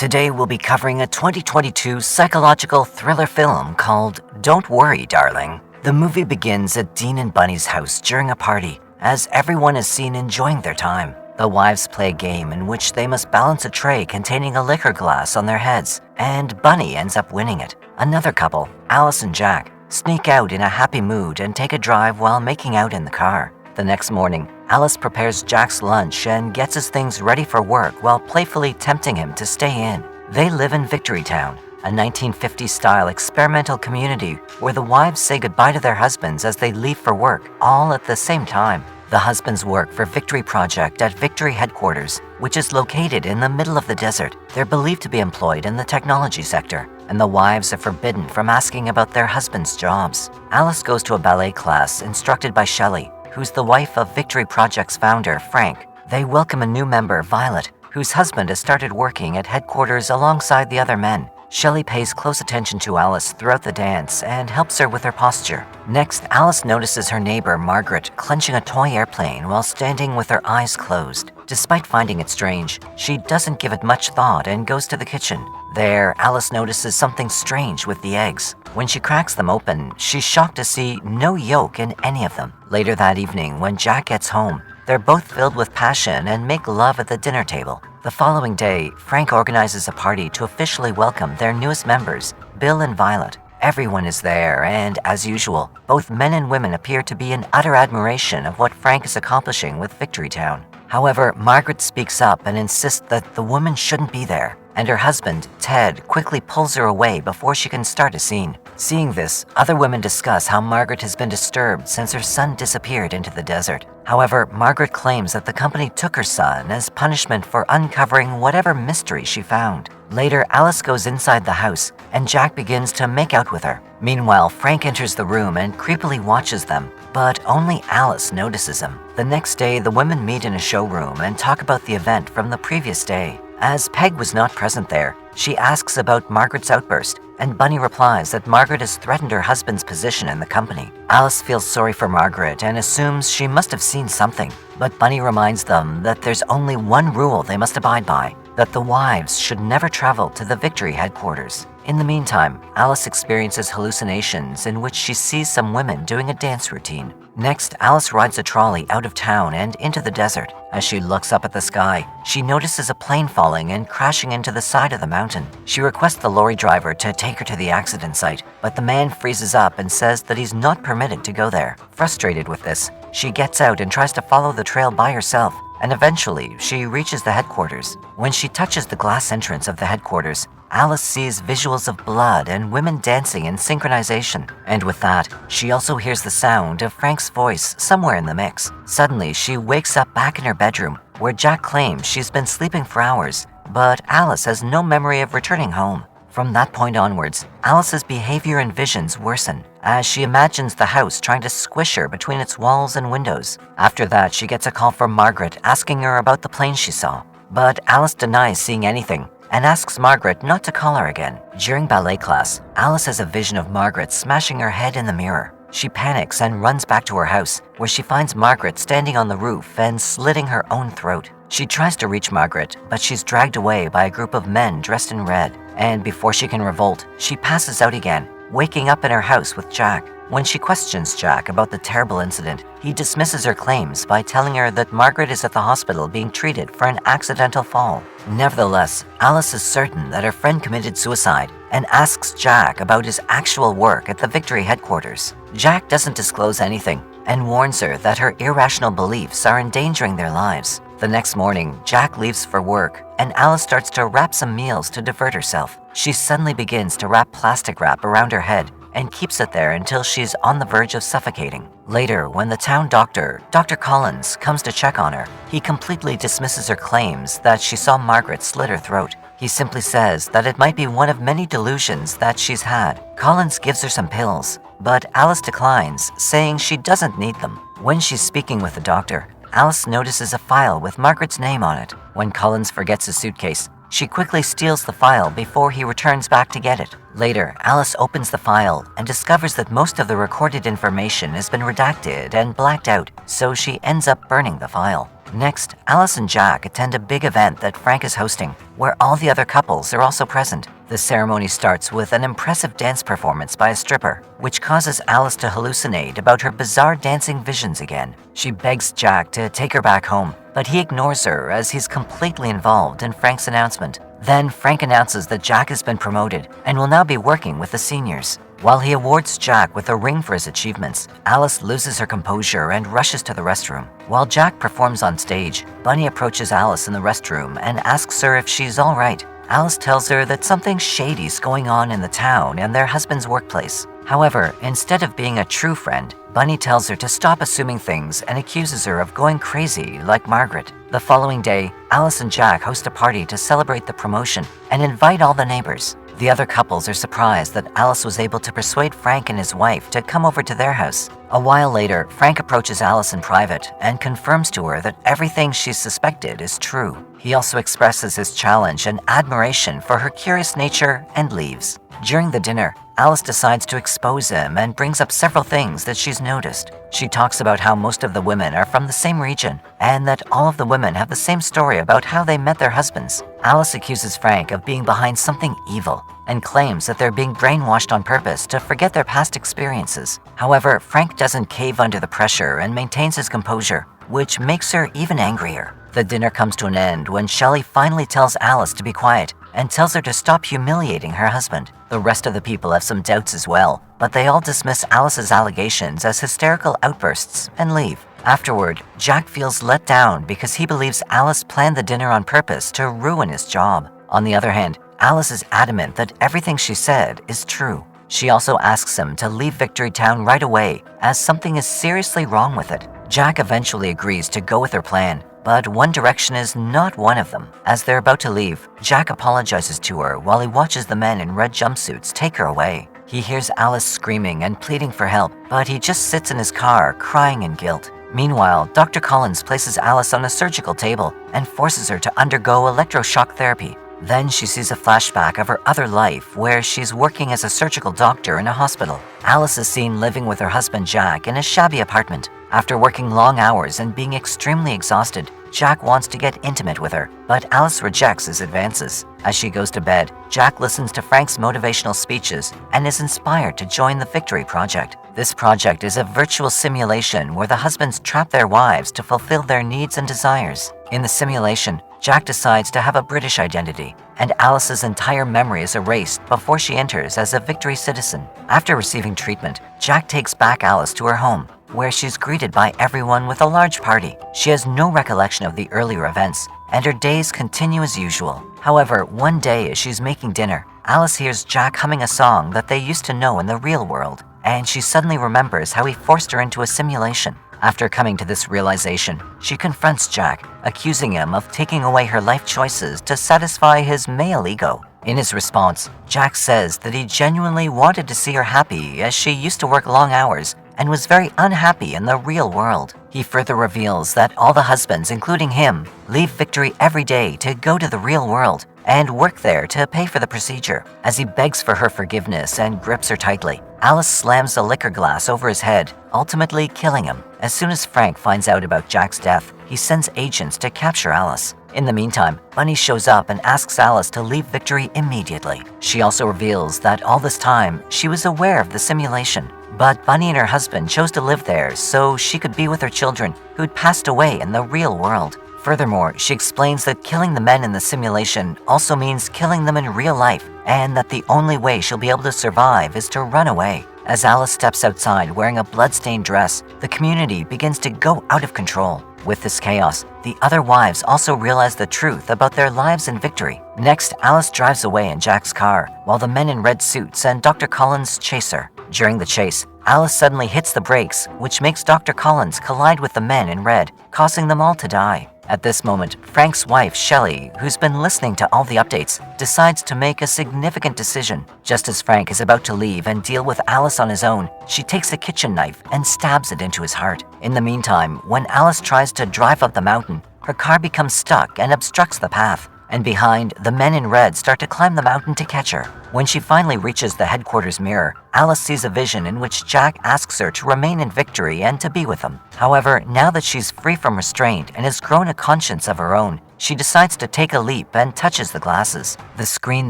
Today we'll be covering a 2022 psychological thriller film called Don't Worry, Darling. The movie begins at Dean and Bunny's house during a party, as everyone is seen enjoying their time. The wives play a game in which they must balance a tray containing a liquor glass on their heads, and Bunny ends up winning it. Another couple, Alice and Jack, sneak out in a happy mood and take a drive while making out in the car. The next morning, Alice prepares Jack's lunch and gets his things ready for work while playfully tempting him to stay in. They live in Victory Town, a 1950s-style experimental community where the wives say goodbye to their husbands as they leave for work, all at the same time. The husbands work for Victory Project at Victory Headquarters, which is located in the middle of the desert. They're believed to be employed in the technology sector, and the wives are forbidden from asking about their husbands' jobs. Alice goes to a ballet class instructed by Shelley, who's the wife of Victory Project's founder, Frank. They welcome a new member, Violet, whose husband has started working at headquarters alongside the other men. Shelley pays close attention to Alice throughout the dance and helps her with her posture. Next, Alice notices her neighbor, Margaret, clenching a toy airplane while standing with her eyes closed. Despite finding it strange, she doesn't give it much thought and goes to the kitchen. There, Alice notices something strange with the eggs. When she cracks them open, she's shocked to see no yolk in any of them. Later that evening, when Jack gets home, they're both filled with passion and make love at the dinner table. The following day, Frank organizes a party to officially welcome their newest members, Bill and Violet. Everyone is there, and as usual, both men and women appear to be in utter admiration of what Frank is accomplishing with Victory Town. However, Margaret speaks up and insists that the woman shouldn't be there, and her husband, Ted, quickly pulls her away before she can start a scene. Seeing this, other women discuss how Margaret has been disturbed since her son disappeared into the desert. However, Margaret claims that the company took her son as punishment for uncovering whatever mystery she found. Later, Alice goes inside the house, and Jack begins to make out with her. Meanwhile, Frank enters the room and creepily watches them, but only Alice notices him. The next day, the women meet in a showroom and talk about the event from the previous day. As Peg was not present there, she asks about Margaret's outburst, and Bunny replies that Margaret has threatened her husband's position in the company. Alice feels sorry for Margaret and assumes she must have seen something, but Bunny reminds them that there's only one rule they must abide by, that the wives should never travel to the Victory headquarters. In the meantime, Alice experiences hallucinations in which she sees some women doing a dance routine. Next, Alice rides a trolley out of town and into the desert. As she looks up at the sky, she notices a plane falling and crashing into the side of the mountain. She requests the lorry driver to take her to the accident site, but the man freezes up and says that he's not permitted to go there. Frustrated with this, she gets out and tries to follow the trail by herself, and eventually she reaches the headquarters. When she touches the glass entrance of the headquarters, Alice sees visuals of blood and women dancing in synchronization. And with that, she also hears the sound of Frank's voice somewhere in the mix. Suddenly, she wakes up back in her bedroom, where Jack claims she's been sleeping for hours, but Alice has no memory of returning home. From that point onwards, Alice's behavior and visions worsen, as she imagines the house trying to squish her between its walls and windows. After that, she gets a call from Margaret asking her about the plane she saw. But Alice denies seeing anything and asks Margaret not to call her again. During ballet class, Alice has a vision of Margaret smashing her head in the mirror. She panics and runs back to her house, where she finds Margaret standing on the roof and slitting her own throat. She tries to reach Margaret, but she's dragged away by a group of men dressed in red. And before she can revolt, she passes out again, waking up in her house with Jack. When she questions Jack about the terrible incident, he dismisses her claims by telling her that Margaret is at the hospital being treated for an accidental fall. Nevertheless, Alice is certain that her friend committed suicide and asks Jack about his actual work at the Victory headquarters. Jack doesn't disclose anything and warns her that her irrational beliefs are endangering their lives. The next morning, Jack leaves for work, and Alice starts to wrap some meals to divert herself. She suddenly begins to wrap plastic wrap around her head and keeps it there until she's on the verge of suffocating. Later, when the town doctor, Dr. Collins, comes to check on her, he completely dismisses her claims that she saw Margaret slit her throat. He simply says that it might be one of many delusions that she's had. Collins gives her some pills, but Alice declines, saying she doesn't need them. When she's speaking with the doctor, Alice notices a file with Margaret's name on it. When Collins forgets his suitcase, She quickly steals the file before he returns back to get it. Later, Alice opens the file and discovers that most of the recorded information has been redacted and blacked out, so she ends up burning the file. Next, Alice and Jack attend a big event that Frank is hosting, where all the other couples are also present. The ceremony starts with an impressive dance performance by a stripper, which causes Alice to hallucinate about her bizarre dancing visions again. She begs Jack to take her back home, but he ignores her as he's completely involved in Frank's announcement. Then Frank announces that Jack has been promoted and will now be working with the seniors. While he awards Jack with a ring for his achievements, Alice loses her composure and rushes to the restroom. While Jack performs on stage, Bunny approaches Alice in the restroom and asks her if she's all right. Alice tells her that something shady is going on in the town and their husband's workplace. However, instead of being a true friend, Bunny tells her to stop assuming things and accuses her of going crazy like Margaret. The following day, Alice and Jack host a party to celebrate the promotion and invite all the neighbors. The other couples are surprised that Alice was able to persuade Frank and his wife to come over to their house. A while later, Frank approaches Alice in private and confirms to her that everything she suspected is true. He also expresses his challenge and admiration for her curious nature and leaves. During the dinner, Alice decides to expose him and brings up several things that she's noticed. She talks about how most of the women are from the same region and that all of the women have the same story about how they met their husbands. Alice accuses Frank of being behind something evil and claims that they're being brainwashed on purpose to forget their past experiences. However, Frank doesn't cave under the pressure and maintains his composure, which makes her even angrier. The dinner comes to an end when Shelley finally tells Alice to be quiet and tells her to stop humiliating her husband. The rest of the people have some doubts as well, but they all dismiss Alice's allegations as hysterical outbursts and leave. Afterward, Jack feels let down because he believes Alice planned the dinner on purpose to ruin his job. On the other hand, Alice is adamant that everything she said is true. She also asks him to leave Victory Town right away, as something is seriously wrong with it. Jack eventually agrees to go with her plan, but One Direction is not one of them. As they're about to leave, Jack apologizes to her while he watches the men in red jumpsuits take her away. He hears Alice screaming and pleading for help, but he just sits in his car crying in guilt. Meanwhile, Dr. Collins places Alice on a surgical table and forces her to undergo electroshock therapy. Then she sees a flashback of her other life where she's working as a surgical doctor in a hospital. Alice is seen living with her husband Jack in a shabby apartment. After working long hours and being extremely exhausted, Jack wants to get intimate with her, but Alice rejects his advances. As she goes to bed, Jack listens to Frank's motivational speeches and is inspired to join the Victory Project. This project is a virtual simulation where the husbands trap their wives to fulfill their needs and desires. In the simulation, Jack decides to have a British identity, and Alice's entire memory is erased before she enters as a Victory citizen. After receiving treatment, Jack takes back Alice to her home, where she's greeted by everyone with a large party. She has no recollection of the earlier events, and her days continue as usual. However, one day as she's making dinner, Alice hears Jack humming a song that they used to know in the real world, and she suddenly remembers how he forced her into a simulation. After coming to this realization, she confronts Jack, accusing him of taking away her life choices to satisfy his male ego. In his response, Jack says that he genuinely wanted to see her happy as she used to work long hours and was very unhappy in the real world. He further reveals that all the husbands, including him, leave Victory every day to go to the real world and work there to pay for the procedure. As he begs for her forgiveness and grips her tightly, Alice slams a liquor glass over his head, ultimately killing him. As soon as Frank finds out about Jack's death, he sends agents to capture Alice. In the meantime, Bunny shows up and asks Alice to leave Victory immediately. She also reveals that all this time, she was aware of the simulation. But Bunny and her husband chose to live there so she could be with her children who'd passed away in the real world. Furthermore, she explains that killing the men in the simulation also means killing them in real life, and that the only way she'll be able to survive is to run away. As Alice steps outside wearing a blood-stained dress, the community begins to go out of control. With this chaos, the other wives also realize the truth about their lives in Victory. Next, Alice drives away in Jack's car, while the men in red suits and Dr. Collins chase her. During the chase, Alice suddenly hits the brakes, which makes Dr. Collins collide with the men in red, causing them all to die. At this moment, Frank's wife, Shelley, who's been listening to all the updates, decides to make a significant decision. Just as Frank is about to leave and deal with Alice on his own, she takes a kitchen knife and stabs it into his heart. In the meantime, when Alice tries to drive up the mountain, her car becomes stuck and obstructs the path. and behind, the men in red start to climb the mountain to catch her. When she finally reaches the headquarters mirror, Alice sees a vision in which Jack asks her to remain in victory and to be with him. However, now that she's free from restraint and has grown a conscience of her own, she decides to take a leap and touches the glasses. The screen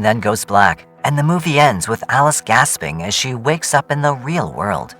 then goes black, and the movie ends with Alice gasping as she wakes up in the real world.